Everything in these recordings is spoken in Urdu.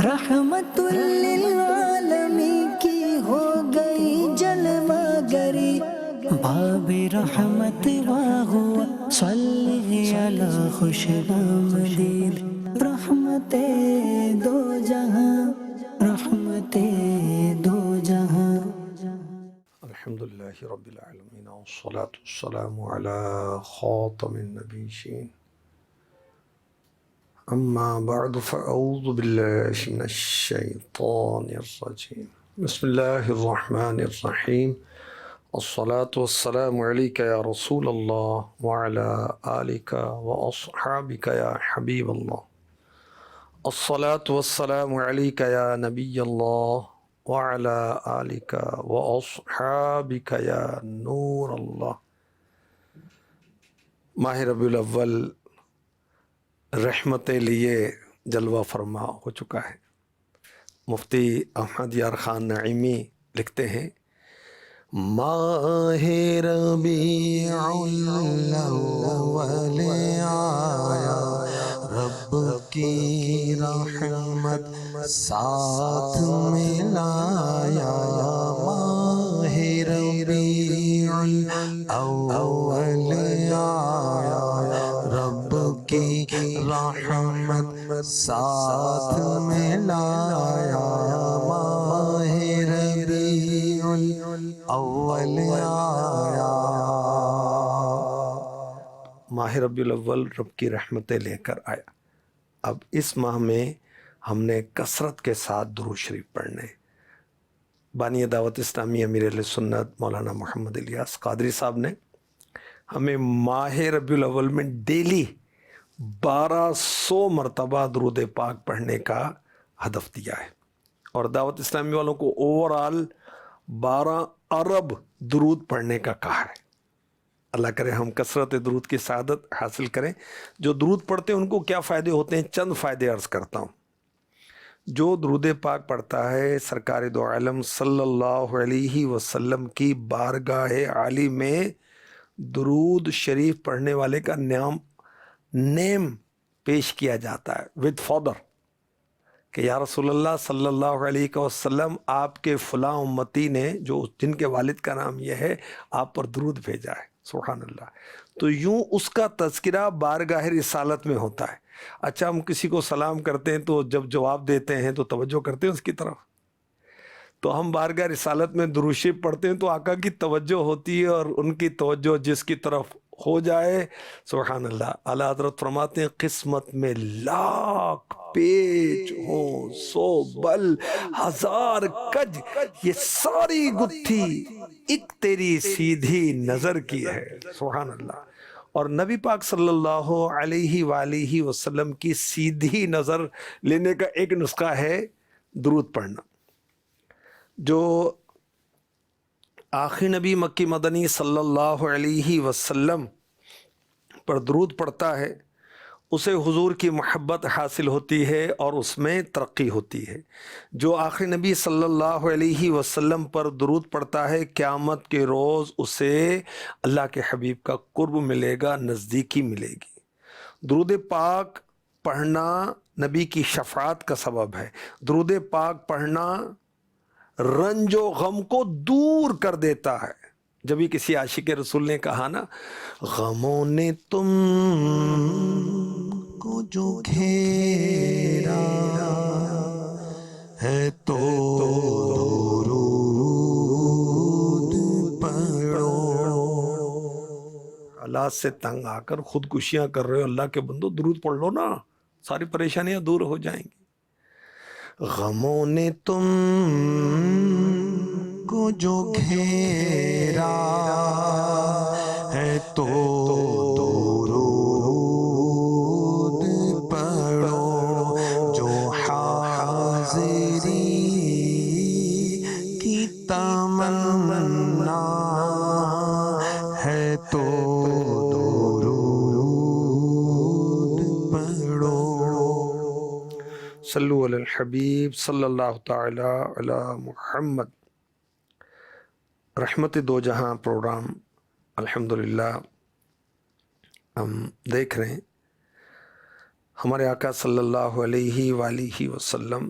رحمت للعالمین کی ہو گئی جلوہ گری، باب رحمت واہوا صلی علی خوش آمدید، رحمت دو جہاں، رحمت دو جہاں۔ الحمدللہ رب العالمین والصلاة والسلام علی خاتم النبیین، اما بعد فاعوذ باللہ من الشیطان الرجیم، بسم اللہ الرحمن الرحیم، الصلاة والسلام علیک یا رسول اللہ وعلی آلک واصحابک یا حبیب اللہ، الصلاة والسلام علیک یا نبی اللہ وعلی آلک واصحابک یا نور اللہ۔ ماہ ربیع الاول رحمت لیے جلوہ فرما ہو چکا ہے۔ مفتی احمد یار خان نعیمی لکھتے ہیں، ماہ ربیع الاول آیا، رب کی رحمت ساتھ ملایا، ماہ ربیع الاول آیا، رب کی رحمت ساتھ ملایا، ماہ ربیع الاول آیا۔ ماہ ربیع الاول رب کی رحمتیں لے کر آیا۔ اب اس ماہ میں ہم نے کثرت کے ساتھ درود شریف پڑھنے۔ بانی دعوت اسلامی امیر اہل سنت مولانا محمد الیاس قادری صاحب نے ہمیں ماہ ربیع الاول میں ڈیلی 1200 مرتبہ درود پاک پڑھنے کا ہدف دیا ہے، اور دعوت اسلامی والوں کو اوورآل 12 ارب درود پڑھنے کا کہا ہے۔ اللہ کرے ہم کثرت درود کی سعادت حاصل کریں۔ جو درود پڑھتے ہیں ان کو کیا فائدے ہوتے ہیں، چند فائدے عرض کرتا ہوں۔ جو درود پاک پڑھتا ہے سرکار دو عالم صلی اللہ علیہ وسلم کی بارگاہ عالی میں درود شریف پڑھنے والے کا نیم پیش کیا جاتا ہے ود فادر، کہ یا رسول اللہ صلی اللہ علیہ وسلم آپ کے فلاں امتی نے جن کے والد کا نام یہ ہے آپ پر درود بھیجا ہے، سبحان اللہ۔ تو یوں اس کا تذکرہ بارگاہ رسالت میں ہوتا ہے۔ اچھا، ہم کسی کو سلام کرتے ہیں تو جب جواب دیتے ہیں تو توجہ کرتے ہیں اس کی طرف، تو ہم بارگاہ رسالت میں درود شریف پڑھتے ہیں تو آقا کی توجہ ہوتی ہے، اور ان کی توجہ جس کی طرف ہو جائے، سبحان اللہ۔ اعلیٰ حضرت فرماتے ہیں، قسمت میں لاکھ پیچ ہوں سو بل ہزار کج، یہ ساری گتھی ایک تیری سیدھی نظر کی ہے، سبحان اللہ۔ اور نبی پاک صلی اللہ علیہ وآلہ وسلم کی سیدھی نظر لینے کا ایک نسخہ ہے درود پڑھنا۔ جو آخری نبی مکی مدنی صلی اللہ علیہ وسلم پر درود پڑھتا ہے اسے حضور کی محبت حاصل ہوتی ہے اور اس میں ترقی ہوتی ہے۔ جو آخری نبی صلی اللہ علیہ وسلم پر درود پڑھتا ہے قیامت کے روز اسے اللہ کے حبیب کا قرب ملے گا، نزدیکی ملے گی۔ درود پاک پڑھنا نبی کی شفاعت کا سبب ہے۔ درود پاک پڑھنا رنج و غم کو دور کر دیتا ہے۔ جب ہی کسی عاشق رسول نے کہا نا، غموں نے تم کو جو گھیرا ہے تو درود پڑھو۔ حالات سے تنگ آ کر خودکشیاں کر رہے ہو، اللہ کے بندو درود پڑھ لو نا، ساری پریشانیاں دور ہو جائیں گی۔ غموں نے تم کو جو گھیرا ہے تو درود پڑھو، جو حاضری کی تمنا ہے تو درود پڑھو۔ صلو علی الحبیب صلی اللہ تعالی علی محمد۔ رحمت دو جہاں پروگرام الحمدللہ ہم دیکھ رہے ہیں۔ ہمارے آقا صلی اللہ علیہ وآلہ وسلم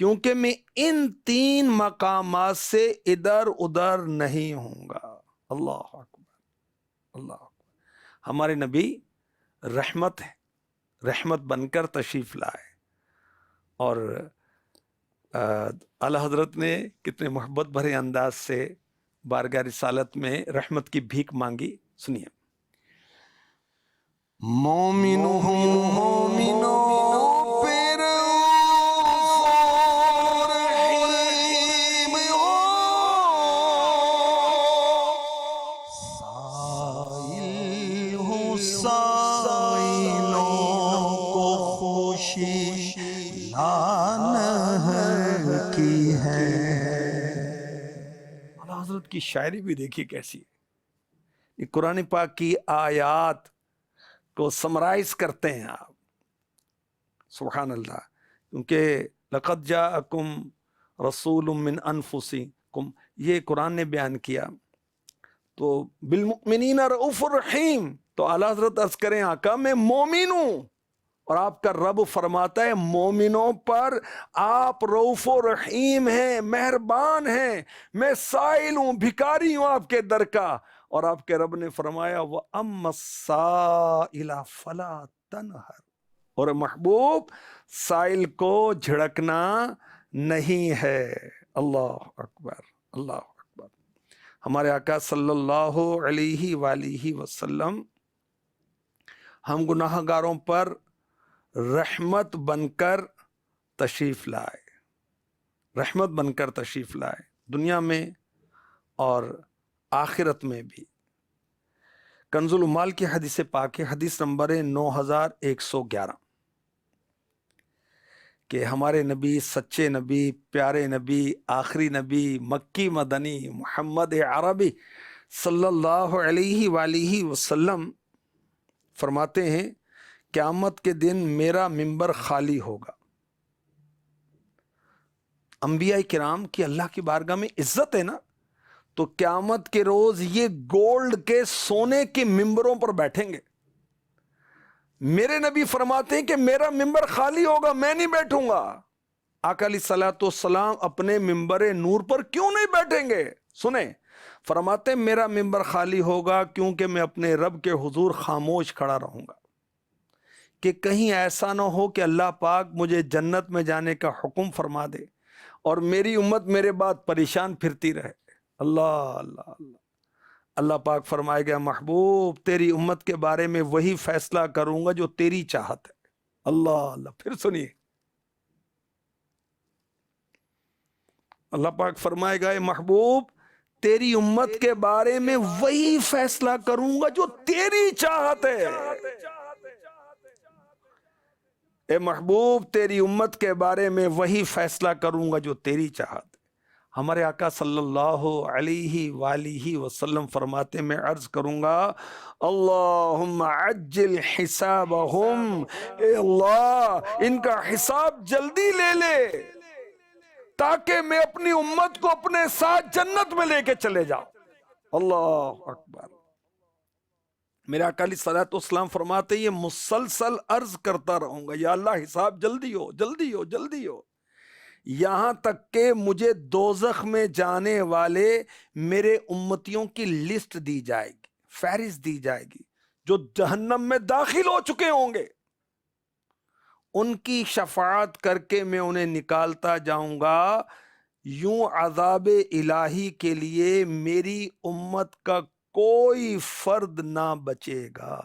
کیونکہ میں ان 3 مقامات سے ادھر ادھر نہیں ہوں گا۔ اللہ اکبر، اللہ اکبر۔ ہمارے نبی رحمت ہے، رحمت بن کر تشریف لائے، اور اعلی حضرت نے کتنے محبت بھرے انداز سے بارگاہ رسالت میں رحمت کی بھیک مانگی، سنیے۔ مومنو مومنو پھر رحیم ہو، سائل ہو سائلوں کو خوشی لانہ کی ہے۔ اعلیٰ حضرت کی شاعری بھی دیکھیے کیسی ہے، یہ قرآن پاک کی آیات کو سمرائز کرتے ہیں آپ، سبحان اللہ۔ کیونکہ لقد جاءکم رسول من انفسکم، یہ قرآن نے بیان کیا، تو بالمؤمنین رؤوف الرحیم، تو اعلیٰ حضرت عرض کریں آقا میں مومن ہوں، اور آپ کا رب فرماتا ہے مومنوں پر آپ رؤوف و رحیم ہیں، مہربان ہیں، میں سائل ہوں، بھکاری ہوں آپ کے در کا۔ اور آپ کے رب نے فرمایا وَأَمَّا السَّائِلَ فَلَا تَنْهَرْ، اور محبوب سائل کو جھڑکنا نہیں ہے۔ اللہ اکبر، اللہ اکبر۔ ہمارے آقا صلی اللہ علیہ وآلہ وسلم ہم گناہ گاروں پر رحمت بن کر تشریف لائے، رحمت بن کر تشریف لائے، دنیا میں اور آخرت میں بھی۔ کنز العمال کی حدیث پاک ہے، حدیث نمبر 9111، کہ ہمارے نبی، سچے نبی، پیارے نبی، آخری نبی، مکی مدنی، محمد عربی صلی اللہ علیہ وآلہ وسلم فرماتے ہیں قیامت کے دن میرا منبر خالی ہوگا۔ انبیاء کرام کی اللہ کی بارگاہ میں عزت ہے نا، تو قیامت کے روز یہ گولڈ کے، سونے کے ممبروں پر بیٹھیں گے۔ میرے نبی فرماتے ہیں کہ میرا ممبر خالی ہوگا، میں نہیں بیٹھوں گا۔ آقا علیہ الصلوۃ والسلام اپنے ممبر نور پر کیوں نہیں بیٹھیں گے؟ سنیں، فرماتے ہیں میرا ممبر خالی ہوگا کیونکہ میں اپنے رب کے حضور خاموش کھڑا رہوں گا، کہ کہیں ایسا نہ ہو کہ اللہ پاک مجھے جنت میں جانے کا حکم فرما دے اور میری امت میرے بعد پریشان پھرتی رہے۔ اللہ اللہ اللہ، اللہ پاک فرمائے گا محبوب تیری امت کے بارے میں وہی فیصلہ کروں گا جو تیری چاہت ہے۔ اللہ اللہ، پھر سنیے، اللہ پاک فرمائے گا اے محبوب تیری امت کے بارے میں وہی فیصلہ کروں گا جو تیری چاہت ہے۔ اے محبوب تیری امت کے بارے میں وہی فیصلہ کروں گا جو تیری چاہت ہے۔ ہمارے آقا صلی اللہ علیہ وآلہ وسلم فرماتے میں عرض کروں گا اللہم عجل حسابہم، اے اللہ ان کا حساب جلدی لے لے تاکہ میں اپنی امت کو اپنے ساتھ جنت میں لے کے چلے جاؤں۔ اللہ اکبر۔ میرے آقا علیہ الصلوۃ والسلام فرماتے یہ مسلسل عرض کرتا رہوں گا یا اللہ حساب جلدی ہو جلدی ہو جلدی ہو، یہاں تک کہ مجھے دوزخ میں جانے والے میرے امتیوں کی لسٹ دی جائے گی، فہرست دی جائے گی، جو جہنم میں داخل ہو چکے ہوں گے، ان کی شفاعت کر کے میں انہیں نکالتا جاؤں گا۔ یوں عذاب الہی کے لیے میری امت کا کوئی فرد نہ بچے گا،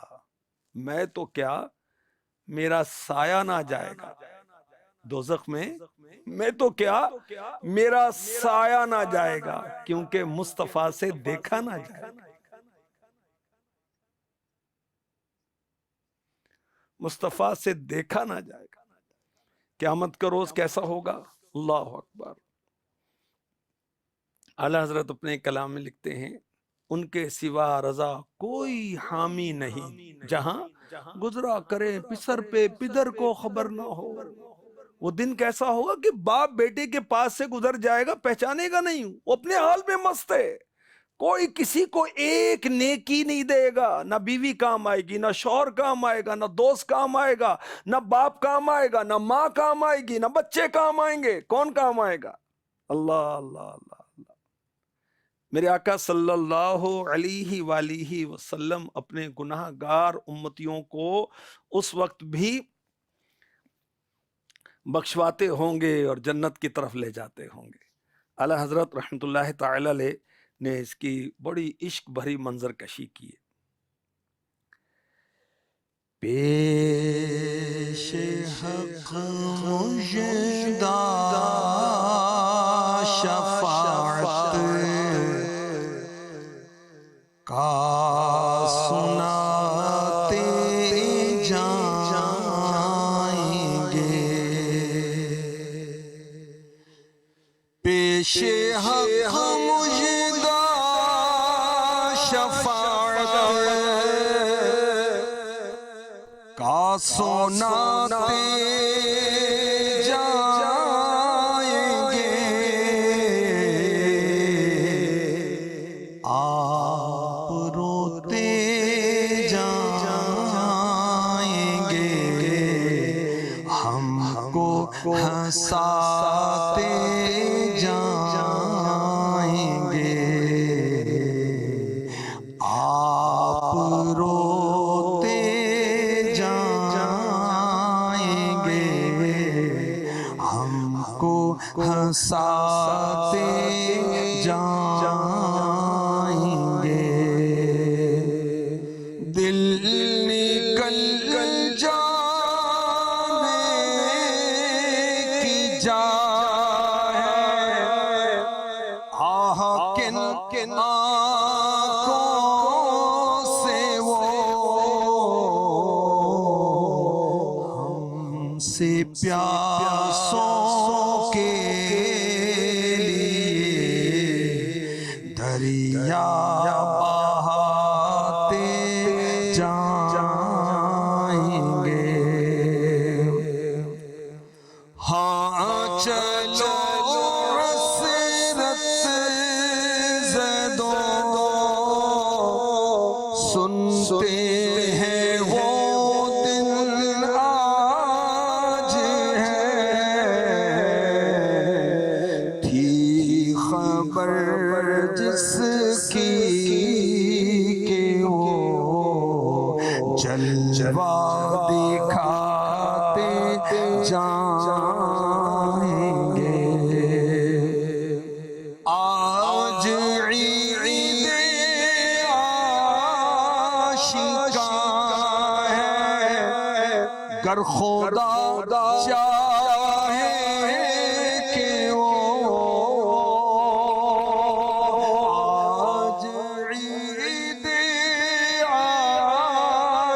میں تو کیا میرا سایہ نہ جائے گا دوزخ میں تو کیا میرا سایہ نہ جائے گا، کیونکہ مصطفیٰ سے دیکھا نہ جائے گا، مصطفیٰ سے دیکھا نہ جائے گا۔ قیامت کا روز کیسا ہوگا؟ اللہ اکبر۔ اعلیٰ حضرت اپنے کلام میں لکھتے ہیں ان کے سوا رضا کوئی حامی نہیں، جہاں گزرا کرے پسر پہ پدر کو خبر نہ ہو۔ وہ دن کیسا ہوگا کہ باپ بیٹے کے پاس سے گزر جائے گا، پہچانے گا نہیں، وہ اپنے حال میں مست ہے، کوئی کسی کو ایک نیکی نہیں دے گا، نہ بیوی کام آئے گی، نہ شوہر کام آئے گا، نہ دوست کام آئے گا، نہ باپ کام آئے گا، نہ ماں کام آئے گی، نہ بچے کام آئیں گے. کون کام آئے گا؟ اللہ اللہ اللہ اللہ. میرے آقا صلی اللہ علیہ وآلہ وسلم اپنے گناہ گار امتیوں کو اس وقت بھی بخشواتے ہوں گے اور جنت کی طرف لے جاتے ہوں گے. اعلیٰ حضرت رحمۃ اللہ تعالی علیہ نے اس کی بڑی عشق بھری منظر کشی کی ہے. پیش حق مژدہ شفاعت کا سناتے جائیں گے. پیش حق مژدہ شفاعت کا سناتے جائیں گے. آپ روتے جائیں گے، ہم کو ہنساتے جائیں گے. آپ روتے جائیں گے، ہم کو ہنساتے جائیں گے. دل نکل جانے کی جا ہے، آہ کن کن آنکھوں سے وہ ہم سے پیاسوں کے لیے دریا بہاتے جائیں گے. ہاں چلو حسرت زدوں سنتے ہیں وہ دن آج ہے. تھی خبر جس کی کہ وہ جلوہ دکھاتے جائیں گے. آج عید عاشقاں ہے، گر خدا چاہے کہ وہ آج عید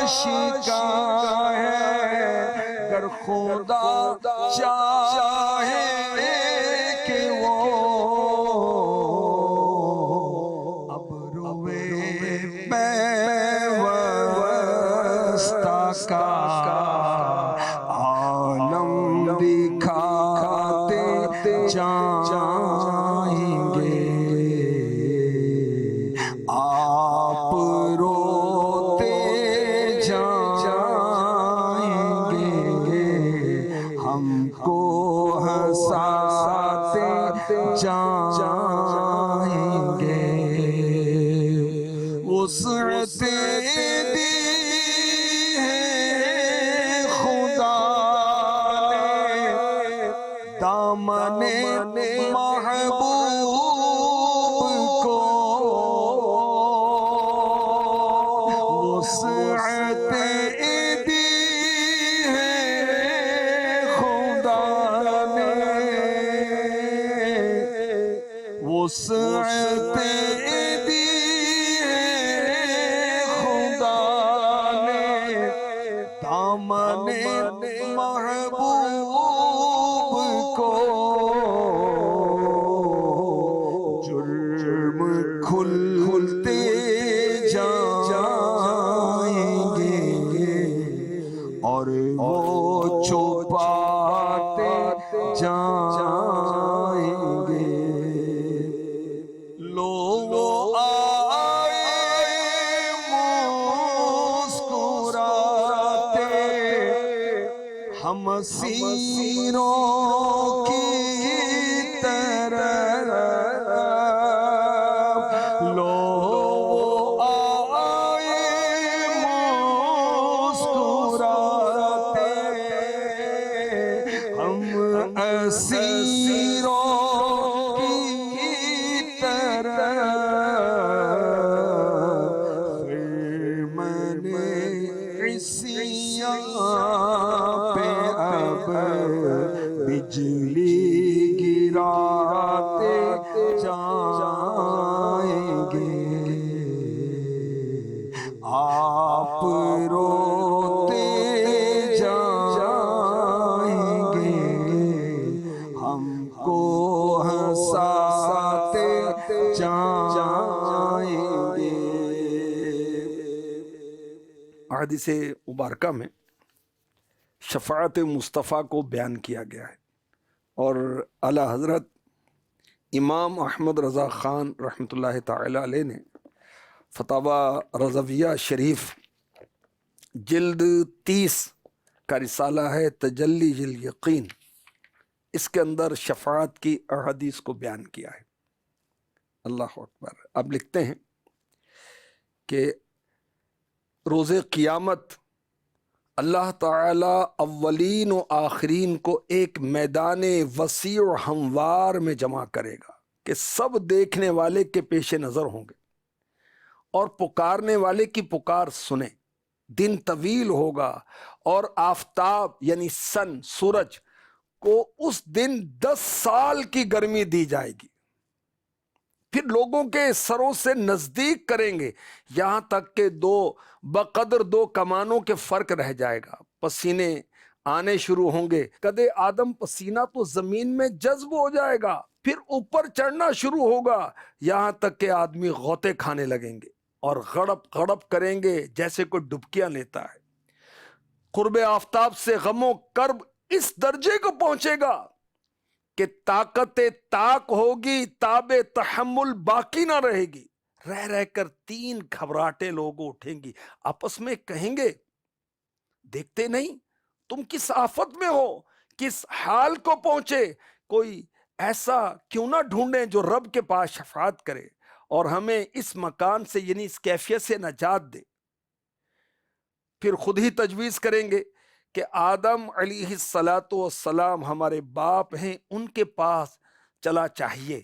عاشقاں ہے، گر خدا چاہے کہ وہ اب روئے پیوستہ کا عالم دکھاتے جائیں گے. آپ روتے جائیں گے، ہم کو ہنساتے جائیں گے. وسعت دی ہے خدا نے دامن محبوب کو. وسعت دی ہے خدا نے، وسعت دی ہے خدا نے دامن محبوب کو. جرم کھلتے جائیں گے اور وہ چھپاتے جائیں گے. لوگ اسیروں کی طرح لو آئے مسکراتے ہم اسیروں کی طرح خرمن عصیاں پہ اب بجلی گراتے جائیں گے آپ روتے جائیں گے ہم کو ہنساتے جائیں گے۔ احادیث مبارکہ میں شفاعت مصطفیٰ کو بیان کیا گیا ہے، اور اعلیٰ حضرت امام احمد رضا خان رحمۃ اللہ تعالی علیہ نے فتاوی رضویہ شریف جلد 30 کا رسالہ ہے تجلی الیقین، اس کے اندر شفاعت کی احادیث کو بیان کیا ہے۔ اللہ اکبر۔ اب لکھتے ہیں کہ روز قیامت اللہ تعالی اولین و آخرین کو ایک میدان وسیع و ہموار میں جمع کرے گا کہ سب دیکھنے والے کے پیش نظر ہوں گے اور پکارنے والے کی پکار سنیں۔ دن طویل ہوگا اور آفتاب یعنی سن سورج کو اس دن 10 سال کی گرمی دی جائے گی، پھر لوگوں کے سروں سے نزدیک کریں گے یہاں تک کہ بقدر 2 کمانوں کے فرق رہ جائے گا۔ پسینے آنے شروع ہوں گے، قد آدم پسینہ تو زمین میں جذب ہو جائے گا، پھر اوپر چڑھنا شروع ہوگا یہاں تک کہ آدمی غوطے کھانے لگیں گے اور غڑپ غڑپ کریں گے جیسے کوئی ڈبکیاں لیتا ہے۔ قرب آفتاب سے غم و کرب اس درجے کو پہنچے گا کہ طاقت طاق ہوگی، تاب تحمل باقی نہ رہے گی۔ رہ رہ کر 3 گھبراہٹیں لوگ اٹھیں گی، آپس میں کہیں گے دیکھتے نہیں تم کس آفت میں ہو، کس حال کو پہنچے، کوئی ایسا کیوں نہ ڈھونڈیں جو رب کے پاس شفاعت کرے اور ہمیں اس مکان سے یعنی اس کیفیت سے نجات دے۔ پھر خود ہی تجویز کریں گے کہ آدم علیہ السلام ہمارے باپ ہیں، ان کے پاس چلا چاہیے۔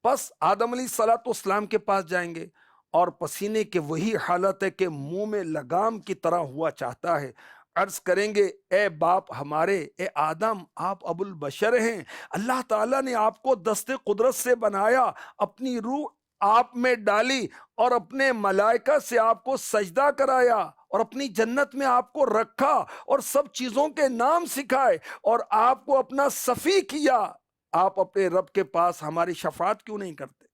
بس آدم علیہ السلام کے پاس جائیں گے اور پسینے کے وہی حالت ہے کہ منہ میں لگام کی طرح ہوا چاہتا ہے۔ عرض کریں گے اے باپ ہمارے، اے آدم آپ ابو البشر ہیں، اللہ تعالیٰ نے آپ کو دست قدرت سے بنایا، اپنی روح آپ میں ڈالی اور اپنے ملائکہ سے آپ کو سجدہ کرایا اور اپنی جنت میں آپ کو رکھا اور سب چیزوں کے نام سکھائے اور آپ کو اپنا صفی کیا۔ آپ اپنے رب کے پاس ہماری شفاعت کیوں نہیں کرتے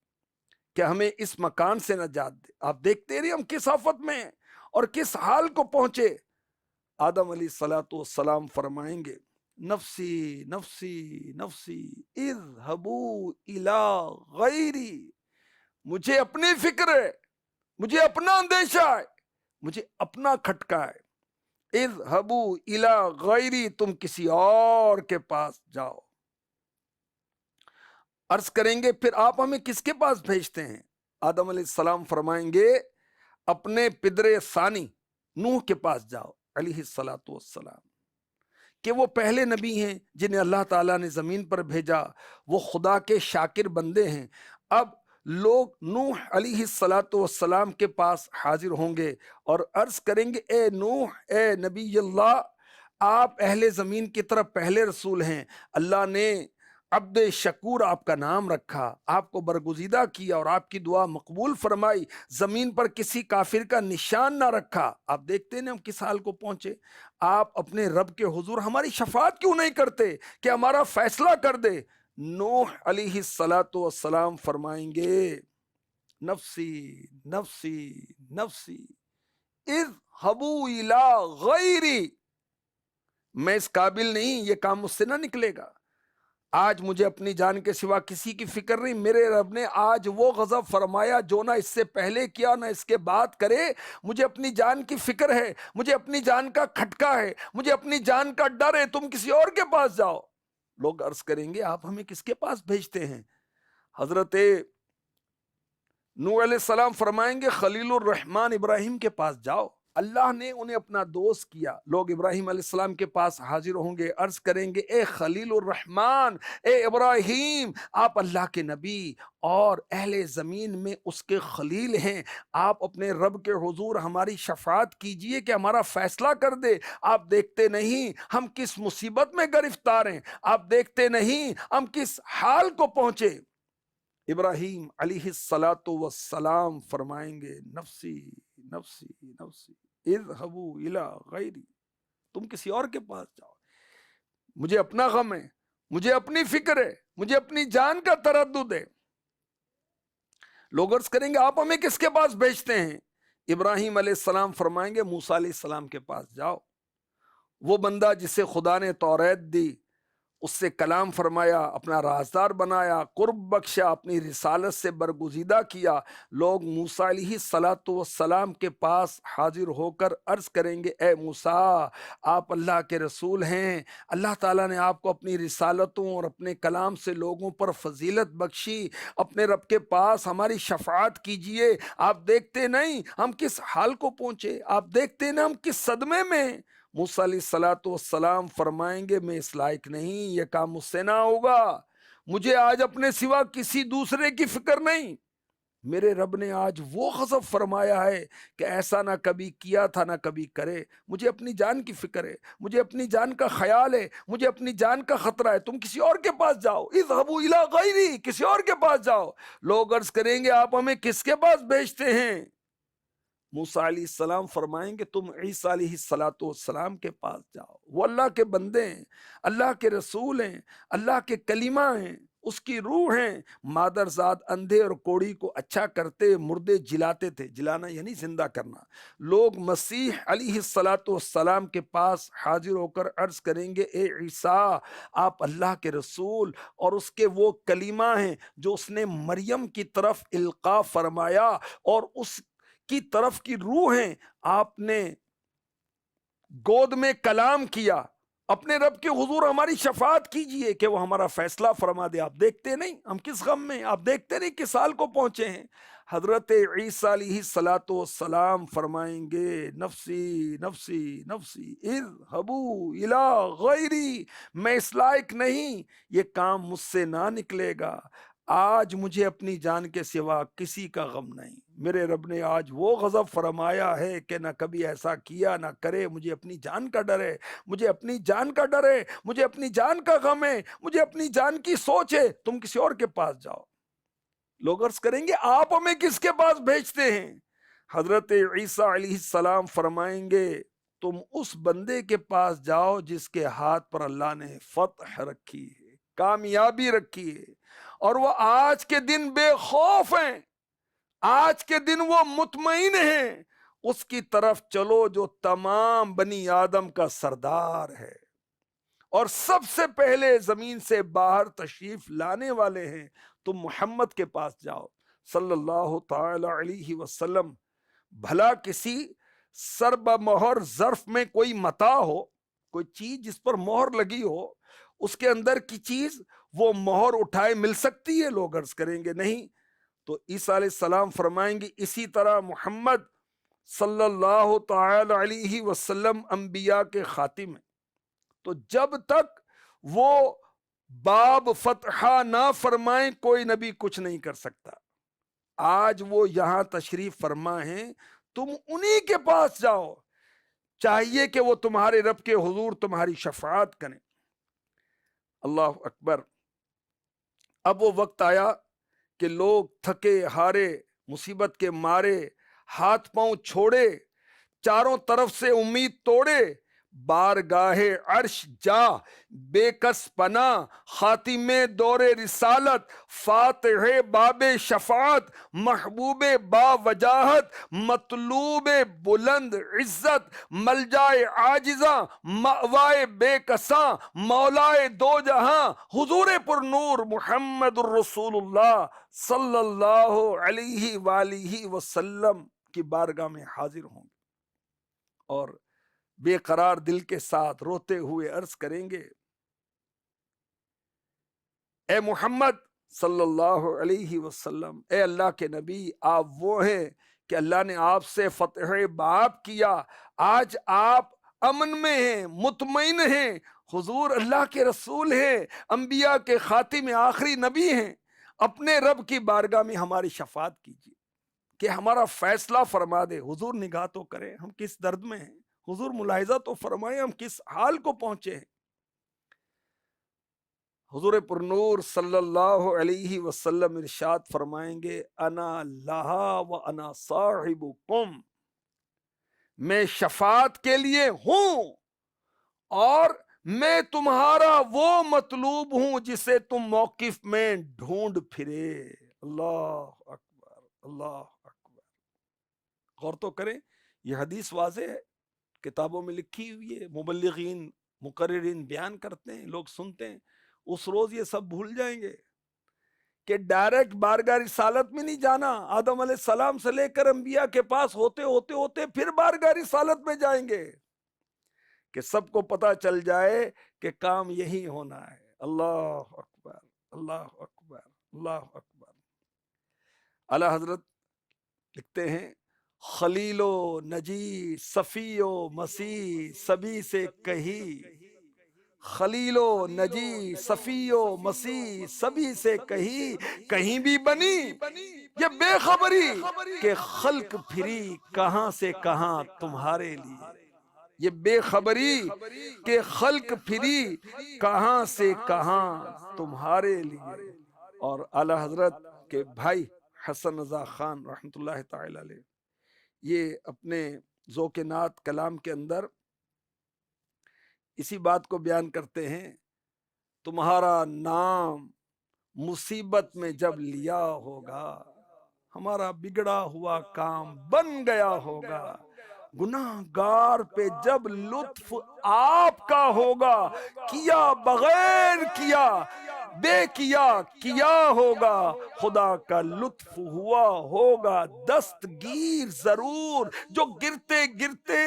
کہ ہمیں اس مکان سے نجات دے؟ آپ دیکھتے رہیے ہم کس آفت میں ہیں اور کس حال کو پہنچے۔ آدم علیہ السلام فرمائیں گے نفسی نفسی نفسی اذهبوا الی غیری، مجھے اپنی فکر ہے، مجھے اپنا اندیشہ ہے، مجھے اپنا کھٹکا ہے۔ اذهبوا الی غیری، تم کسی اور کے پاس جاؤ۔ عرض کریں گے پھر آپ ہمیں کس کے پاس بھیجتے ہیں؟ آدم علیہ السلام فرمائیں گے اپنے پدر ثانی نوح کے پاس جاؤ علیہ السلام، کہ وہ پہلے نبی ہیں جنہیں اللہ تعالیٰ نے زمین پر بھیجا، وہ خدا کے شاکر بندے ہیں۔ اب لوگ نوح علیہ السلام کے پاس حاضر ہوں گے اور عرض کریں گے اے نوح، اے نبی اللہ، آپ اہل زمین کی طرف پہلے رسول ہیں، اللہ نے عبد شکور آپ کا نام رکھا، آپ کو برگزیدہ کیا اور آپ کی دعا مقبول فرمائی، زمین پر کسی کافر کا نشان نہ رکھا۔ آپ دیکھتے ہیں ہم کس حال کو پہنچے۔ آپ اپنے رب کے حضور ہماری شفاعت کیوں نہیں کرتے کہ ہمارا فیصلہ کر دے؟ نوح علیہ السلام فرمائیں گے نفسی نفسی نفسی اذهبوا الی غیری، میں اس قابل نہیں، یہ کام مجھ سے نہ نکلے گا، آج مجھے اپنی جان کے سوا کسی کی فکر نہیں. میرے رب نے آج وہ غضب فرمایا جو نہ اس سے پہلے کیا نہ اس کے بعد کرے. مجھے اپنی جان کی فکر ہے, مجھے اپنی جان کا کھٹکا ہے, مجھے اپنی جان کا ڈر ہے. تم کسی اور کے پاس جاؤ. لوگ عرض کریں گے آپ ہمیں کس کے پاس بھیجتے ہیں؟ حضرت نوح علیہ السلام فرمائیں گے خلیل الرحمن ابراہیم کے پاس جاؤ. اللہ نے انہیں اپنا دوست کیا. لوگ ابراہیم علیہ السلام کے پاس حاضر ہوں گے, عرض کریں گے اے خلیل الرحمن, اے ابراہیم, آپ اللہ کے نبی اور اہل زمین میں اس کے خلیل ہیں. آپ اپنے رب کے حضور ہماری شفاعت کیجئے کہ ہمارا فیصلہ کر دے. آپ دیکھتے نہیں ہم کس مصیبت میں گرفتار ہیں, آپ دیکھتے نہیں ہم کس حال کو پہنچے. ابراہیم علیہ السلام فرمائیں گے نفسی نفسی نفسی اذهبوا الی غیری, تم کسی اور کے پاس جاؤ. مجھے اپنا غم ہے, مجھے اپنی فکر ہے, مجھے اپنی جان کا تردد ہے. لوگ عرض کریں گے آپ ہمیں کس کے پاس بھیجتے ہیں؟ ابراہیم علیہ السلام فرمائیں گے موسیٰ علیہ السلام کے پاس جاؤ. وہ بندہ جسے خدا نے توریت دی, اس سے کلام فرمایا, اپنا رازدار بنایا, قرب بخشا, اپنی رسالت سے برگزیدہ کیا. لوگ موسیٰ علیہ السلام کے پاس حاضر ہو کر عرض کریں گے اے موسیٰ, آپ اللہ کے رسول ہیں, اللہ تعالیٰ نے آپ کو اپنی رسالتوں اور اپنے کلام سے لوگوں پر فضیلت بخشی, اپنے رب کے پاس ہماری شفاعت کیجئے. آپ دیکھتے نہیں ہم کس حال کو پہنچے, آپ دیکھتے نہیں ہم کس صدمے میں. موسیٰ علیہ السلام فرمائیں گے میں اس لائق نہیں, یہ کام مجھ سے نہ ہوگا. مجھے آج اپنے سوا کسی دوسرے کی فکر نہیں. میرے رب نے آج وہ غضب فرمایا ہے کہ ایسا نہ کبھی کیا تھا نہ کبھی کرے. مجھے اپنی جان کی فکر ہے, مجھے اپنی جان کا خیال ہے, مجھے اپنی جان کا خطرہ ہے. تم کسی اور کے پاس جاؤ. اذهبوا الی غیری, کسی اور کے پاس جاؤ. لوگ عرض کریں گے آپ ہمیں کس کے پاس بھیجتے ہیں؟ موسیٰ علیہ السلام فرمائیں گے تم عیسیٰ علیہ السلام کے پاس جاؤ. وہ اللہ کے بندے ہیں, اللہ کے رسول ہیں, اللہ کے کلمہ ہیں, اس کی روح ہیں. مادرزاد اندھے اور کوڑی کو اچھا کرتے, مردے جلاتے تھے. جلانا یعنی زندہ کرنا. لوگ مسیح علیہ السلام کے پاس حاضر ہو کر عرض کریں گے اے عیسیٰ, آپ اللہ کے رسول اور اس کے وہ کلمہ ہیں جو اس نے مریم کی طرف القاء فرمایا اور اس کی طرف کی روح ہیں. آپ نے گود میں کلام کیا. اپنے رب کے حضور ہماری شفاعت کیجئے کہ وہ ہمارا فیصلہ فرما دے. آپ دیکھتے نہیں ہم کس غم میں, آپ دیکھتے نہیں کس حال کو پہنچے ہیں. حضرت عیسیٰ علیہ السلام فرمائیں گے نفسی نفسی نفسی اذهبوا الی غیری, میں اس لائق نہیں, یہ کام مجھ سے نہ نکلے گا. آج مجھے اپنی جان کے سوا کسی کا غم نہیں. میرے رب نے آج وہ غضب فرمایا ہے کہ نہ کبھی ایسا کیا نہ کرے. مجھے اپنی جان کا ڈر ہے, مجھے اپنی جان کا ڈر ہے, مجھے اپنی جان کا غم ہے, مجھے اپنی جان کی سوچ ہے. تم کسی اور کے پاس جاؤ. لوگ عرض کریں گے آپ ہمیں کس کے پاس بھیجتے ہیں؟ حضرت عیسیٰ علیہ السلام فرمائیں گے تم اس بندے کے پاس جاؤ جس کے ہاتھ پر اللہ نے فتح رکھی ہے, کامیابی رکھی ہے, اور وہ آج کے دن بے خوف ہیں, آج کے دن وہ مطمئن ہیں. اس کی طرف چلو جو تمام بنی آدم کا سردار ہے اور سب سے پہلے زمین سے باہر تشریف لانے والے ہیں. تم محمد کے پاس جاؤ صلی اللہ تعالی علیہ وسلم. بھلا کسی سر بمہر ظرف میں کوئی متاع ہو, کوئی چیز جس پر مہر لگی ہو, اس کے اندر کی چیز وہ مہر اٹھائے مل سکتی ہے؟ لوگ عرض کریں گے نہیں. تو عیسیٰ علیہ السلام فرمائیں گے اسی طرح محمد صلی اللہ تعالی علیہ وسلم انبیاء کے خاتم ہیں, تو جب تک وہ باب فتحہ نہ فرمائیں کوئی نبی کچھ نہیں کر سکتا. آج وہ یہاں تشریف فرما ہیں, تم انہی کے پاس جاؤ. چاہیے کہ وہ تمہارے رب کے حضور تمہاری شفاعت کریں. اللہ اکبر. اب وہ وقت آیا کہ لوگ تھکے ہارے, مصیبت کے مارے, ہاتھ پاؤں چھوڑے, چاروں طرف سے امید توڑے, بارگاہ عرش جا بے کس پنا، خاتم دور رسالت، فاتح باب شفاعت، محبوب با وجاہت، مطلوب بلند عزت، ملجائے عاجزاں، مأوائے بے کساں، مولائے دو جہاں، حضور پر نور محمد الرسول اللہ صلی اللہ علیہ وآلہ وسلم کی بارگاہ میں حاضر ہوں گے اور بے قرار دل کے ساتھ روتے ہوئے عرض کریں گے، اے محمد صلی اللہ علیہ وسلم، اے اللہ کے نبی، آپ وہ ہیں کہ اللہ نے آپ سے فتح باب کیا، آج آپ امن میں ہیں، مطمئن ہیں، حضور اللہ کے رسول ہیں، انبیاء کے خاتم آخری نبی ہیں، اپنے رب کی بارگاہ میں ہماری شفاعت کیجیے کہ ہمارا فیصلہ فرما دے۔ حضور نگاہ تو کریں ہم کس درد میں ہیں، حضور ملاحظہ تو فرمائیں ہم کس حال کو پہنچے ہیں۔ حضور پر نور صلی اللہ علیہ وسلم ارشاد فرمائیں گے، انا لہا و انا صاحبکم، میں شفاعت کے لیے ہوں اور میں تمہارا وہ مطلوب ہوں جسے تم موقف میں ڈھونڈ پھرے۔ اللہ اکبر، اللہ اکبر۔ غور تو کریں، یہ حدیث واضح ہے، کتابوں میں لکھی ہوئی ہے، مبلغین مقررین بیان کرتے ہیں، لوگ سنتے ہیں۔ اس روز یہ سب بھول جائیں گے کہ ڈائریکٹ بارگاہ رسالت میں نہیں جانا، آدم علیہ السلام سے لے کر انبیاء کے پاس ہوتے ہوتے ہوتے پھر بارگاہ رسالت میں جائیں گے کہ سب کو پتا چل جائے کہ کام یہی ہونا ہے۔ اللہ اکبر، اللہ اکبر، اللہ اکبر۔ اعلی حضرت لکھتے ہیں، خلیل و نجی صفی و مسیح سبھی سے کہی، خلیل و نجی صفی و مسیح سبھی سے کہی، کہیں بھی بنی یہ بے خبری کہ خلق پھری کہاں سے کہاں تمہارے لیے، یہ بے خبری کہ خلق پھری کہاں سے کہاں تمہارے لیے۔ اور اعلی حضرت کے بھائی حسن رضا خان رحمۃ اللہ تعالی علیہ یہ اپنے ذوق نعت کلام کے اندر اسی بات کو بیان کرتے ہیں، تمہارا نام مصیبت میں جب لیا ہوگا، ہمارا بگڑا ہوا کام بن گیا ہوگا، گناہ گار پہ جب لطف آپ کا ہوگا، کیا بغیر کیا بے کیا ہوگا، خدا کا لطف ہوا ہوگا دستگیر ضرور، جو گرتے گرتے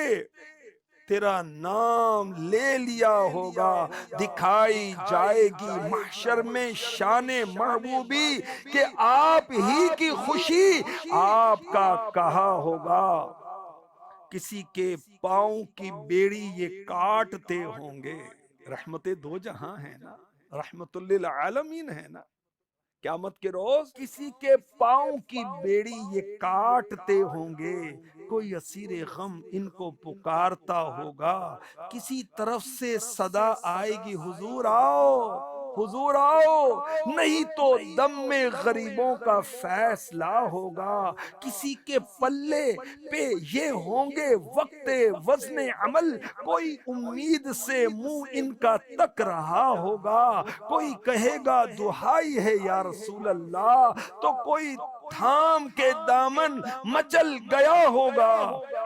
تیرا نام لے لیا ہوگا، دکھائی جائے گی محشر میں شان محبوبی کہ آپ ہی کی خوشی آپ کا کہا ہوگا، کسی کے پاؤں کی بیڑی یہ کاٹتے ہوں گے۔ رحمت دو جہاں ہے نا، رحمت للعالمین ہے نا، قیامت کے روز کسی کے پاؤں کی بیڑی یہ کاٹتے ہوں گے، کوئی اسیر غم ان کو پکارتا ہوگا، کسی طرف سے صدا آئے گی، حضور آؤ، حضور آؤ، نہیں تو دم میں غریبوں کا فیصلہ ہوگا، کسی کے پلے پہ یہ ہوں گے وقت وزن عمل، کوئی امید سے منہ ان کا تک رہا ہوگا، کوئی کہے گا دہائی ہے یا رسول اللہ، تو کوئی تھام کے دامن مچل گیا ہوگا،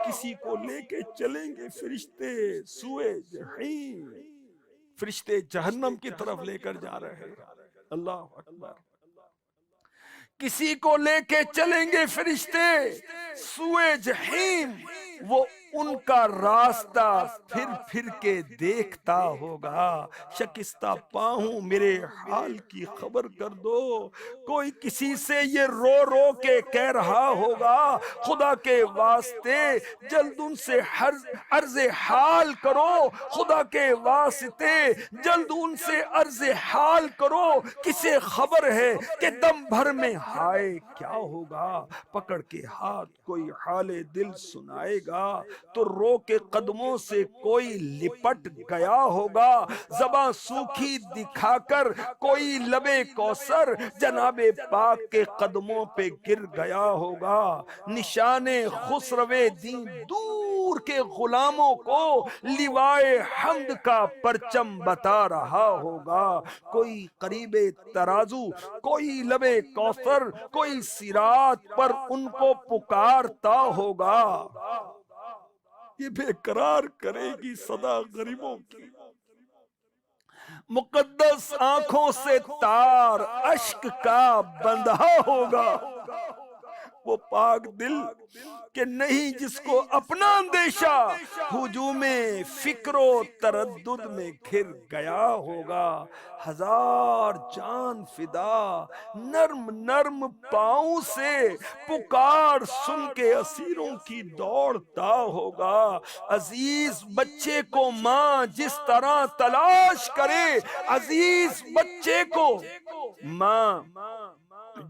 کسی کو لے کے چلیں گے فرشتے سوئے جحیم، فرشتے جہنم کی طرف لے کر جا رہے ہیں۔ اللہ اکبر۔ کسی کو لے کے چلیں گے فرشتے سوئے جحیم، وہ ان کا راستہ پھر پھر کے دیکھتا ہوگا، شکستہ پاؤں میرے حال کی خبر کر دو، کوئی کسی سے یہ رو رو کے کہہ رہا ہوگا، خدا کے واسطے جلد ان سے عرض حال کرو، خدا کے واسطے جلد ان سے عرض حال کرو، کسے خبر ہے کہ دم بھر میں ہائے کیا ہوگا، پکڑ کے ہاتھ کوئی حال دل سنائے گا، تو رو کے قدموں سے کوئی لپٹ گیا ہوگا، زباں سوکھی دکھا کر کوئی لبے کوثر جناب پاک کے قدموں پہ گر گیا ہوگا، نشان خسرو دین دور حضور کے غلاموں کو لیوائے حمد کا پرچم بتا رہا ہوگا. کوئی قریب ترازو، کوئی لبے کوثر، کوئی صراط پر ان کو پکارتا ہوگا. یہ بے قرار کرے گی صدا غریبوں کی. مقدس آنکھوں سے تار اشک کا بندھا ہوگا. وہ پاک دل کہ نہیں جس کو اپنا اندیشہ ہجوم فکر و تردد میں گھر گیا ہوگا. ہزار جان فدا نرم نرم پاؤں سے پکار سن کے اسیروں کی دوڑتا ہوگا. عزیز بچے کو ماں جس طرح تلاش کرے، عزیز بچے کو ماں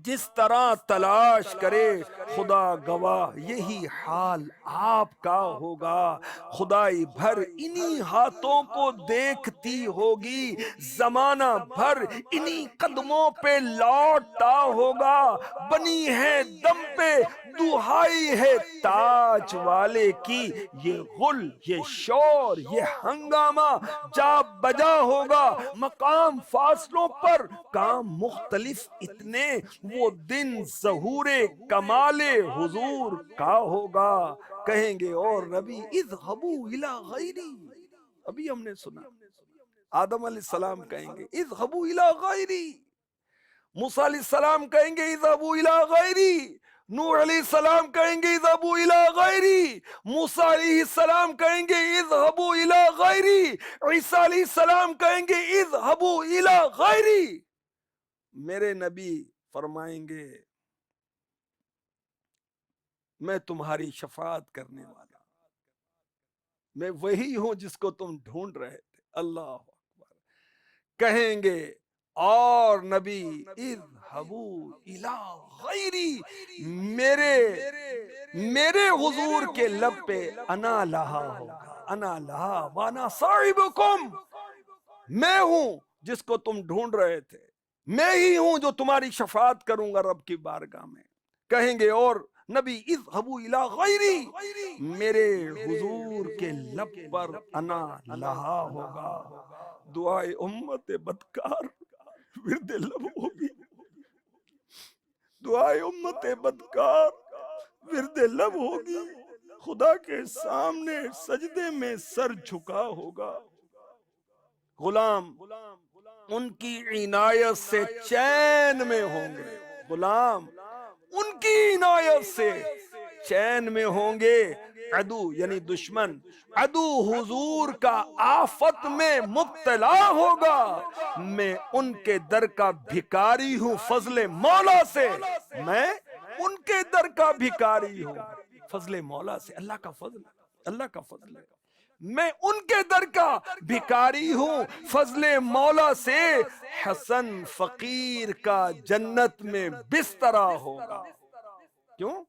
جس طرح تلاش کرے، خدا گواہ یہی حال آپ کا ہوگا. خدائی بھر انہی ہاتھوں کو دیکھتی ہوگی، زمانہ بھر انہی قدموں پہ لوٹتا ہوگا. بنی ہے دم پہ دہائی ہے تاج والے کی، یہ غل یہ شور یہ ہنگامہ جا بجا ہوگا. مقام فاصلوں پر کام مختلف اتنے، وہ دن ظہور کمال حضور کا ہوگا. کہیں گے اور نبی اذهبوا الی غیری. ابھی ہم نے سنا آدم علیہ السلام کہیں گے اذهبوا الی غیری، موسیٰ علیہ السلام کہیں گے اذهبوا الی غیری، نوح علیہ السلام کہیں گے اذهبوا الی غیری، موسیٰ علیہ السلام کہیں گے اذهبوا الی غیری، عیسیٰ علیہ السلام کہیں گے اذهبوا الی غیری. میرے نبی فرمائیں گے میں تمہاری شفاعت کرنے والا، میں وہی ہوں جس کو تم ڈھونڈ رہے تھے. اللہ اکبر. کہیں گے اور نبی اذهبوا الی غیری، میرے حضور کے لب پہ انا لہا ہوگا، انا لہا وانا صاحبکم، میں ہوں جس کو تم ڈھونڈ رہے تھے، میں ہی ہوں جو تمہاری شفاعت کروں گا رب کی بارگاہ میں. کہیں گے اور نبی اذهبوا الی غیری، میرے حضور کے لب پر انا لہا ہوگا. دعائے امت بدکار ورد لب ہوگی، دعائے امت بدکار ورد لب ہوگی. خدا کے سامنے سجدے میں سر جھکا ہوگا. غلام ان کی عنایت سے چین میں ہوں گے، غلام ان کی عنایت سے چین میں ہوں گے. عدو یعنی دشمن، عدو حضور کا آفت میں مبتلا ہوگا. میں ان کے در کا بھکاری ہوں فضل مولا سے، میں ان کے در کا بھکاری ہوں فضل مولا سے. اللہ کا فضل، اللہ کا فضل ہے. میں ان کے در کا بھکاری ہوں فضل مولا سے. حسن فقیر کا جنت میں بسترا ہوگا. کیوں؟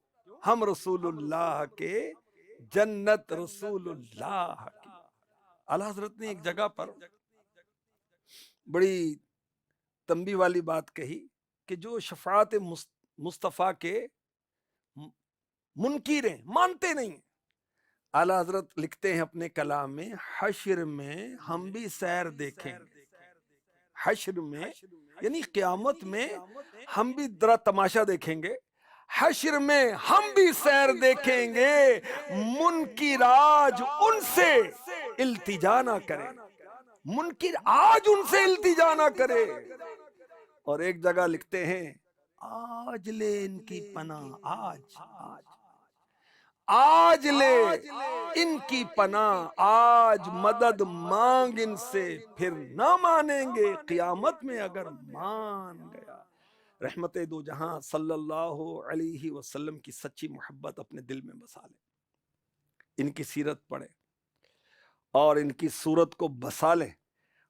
ہم رسول اللہ کے، جنت رسول اللہ کی. اعلیٰ حضرت نے ایک جگہ پر بڑی تنبیہ والی بات کہی کہ جو شفاعت مصطفیٰ کے منکر ہیں، مانتے نہیں. اعلیٰ حضرت لکھتے ہیں اپنے کلام میں حشر میں ہم بھی سیر دیکھیں گے. حشر میں یعنی قیامت میں ہم بھی ذرا تماشا دیکھیں گے. حشر میں ہم بھی سیر دیکھیں گے، منکر آج ان سے التجا نہ کرے، منکر آج ان سے التجا نہ کرے. اور ایک جگہ لکھتے ہیں آج لے ان کی پناہ، آج لے ان کی پناہ، آج مدد مانگ ان سے، پھر نہ مانیں گے قیامت میں اگر مان گیا. رحمت دو جہاں صلی اللہ علیہ وسلم کی سچی محبت اپنے دل میں بسا لیں، ان کی سیرت پڑھیں اور ان کی صورت کو بسا لیں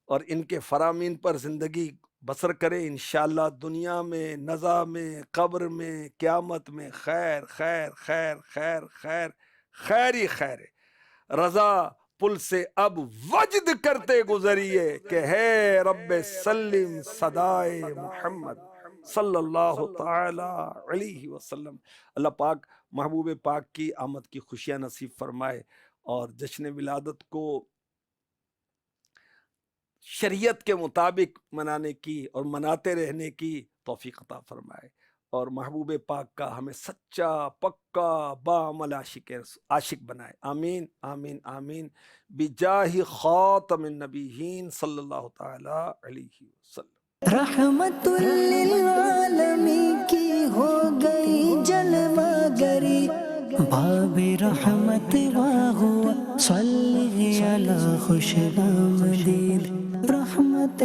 اور ان کے فرامین پر زندگی بسر کریں. انشاءاللہ دنیا میں، نزا میں، قبر میں، قیامت میں خیر خیر خیر خیر خیر خیر ہی خیر. رضا پل سے اب وجد کرتے گزریے کہ ہے رب سلم صدائے محمد صلی اللہ تعالی علیہ وسلم. اللہ پاک محبوب پاک کی آمد کی خوشیاں نصیب فرمائے اور جشن ولادت کو شریعت کے مطابق منانے کی اور مناتے رہنے کی توفیق عطا فرمائے، اور محبوب پاک کا ہمیں سچا پکا بعمل عاشق بنائے، آمین آمین آمین، بجاہ خاتم النبیین صلی اللہ تعالی علیہ وسلم۔ رحمت للعالمین کی ہو گئی جلوہ گری، باب رحمت واہ صلی علی خوش آمدید رحمت